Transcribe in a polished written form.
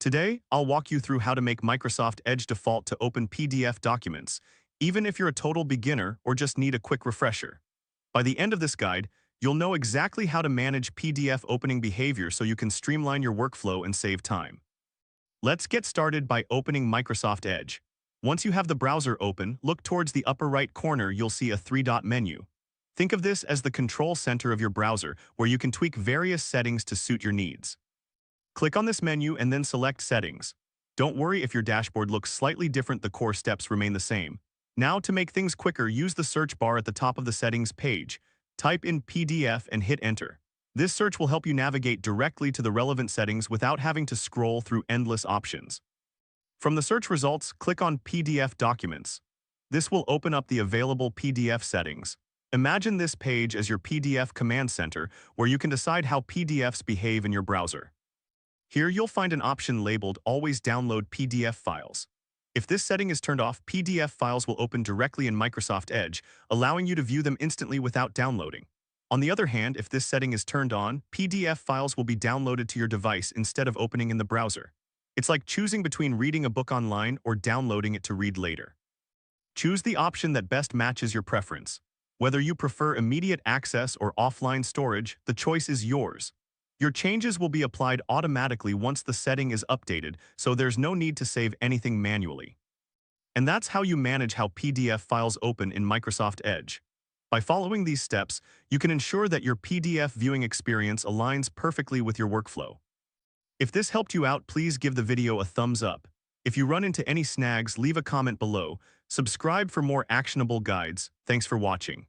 Today, I'll walk you through how to make Microsoft Edge default to open PDF documents, even if you're a total beginner or just need a quick refresher. By the end of this guide, you'll know exactly how to manage PDF opening behavior so you can streamline your workflow and save time. Let's get started by opening Microsoft Edge. Once you have the browser open, look towards the upper right corner. You'll see a three-dot menu. Think of this as the control center of your browser, where you can tweak various settings to suit your needs. Click on this menu and then select Settings. Don't worry if your dashboard looks slightly different, the core steps remain the same. Now, to make things quicker, use the search bar at the top of the settings page. Type in PDF and hit Enter. This search will help you navigate directly to the relevant settings without having to scroll through endless options. From the search results, click on PDF Documents. This will open up the available PDF settings. Imagine this page as your PDF command center, where you can decide how PDFs behave in your browser. Here you'll find an option labeled Always Download PDF Files. If this setting is turned off, PDF files will open directly in Microsoft Edge, allowing you to view them instantly without downloading. On the other hand, if this setting is turned on, PDF files will be downloaded to your device instead of opening in the browser. It's like choosing between reading a book online or downloading it to read later. Choose the option that best matches your preference. Whether you prefer immediate access or offline storage, the choice is yours. Your changes will be applied automatically once the setting is updated, so there's no need to save anything manually. And that's how you manage how PDF files open in Microsoft Edge. By following these steps, you can ensure that your PDF viewing experience aligns perfectly with your workflow. If this helped you out, please give the video a thumbs up. If you run into any snags, leave a comment below. Subscribe for more actionable guides. Thanks for watching.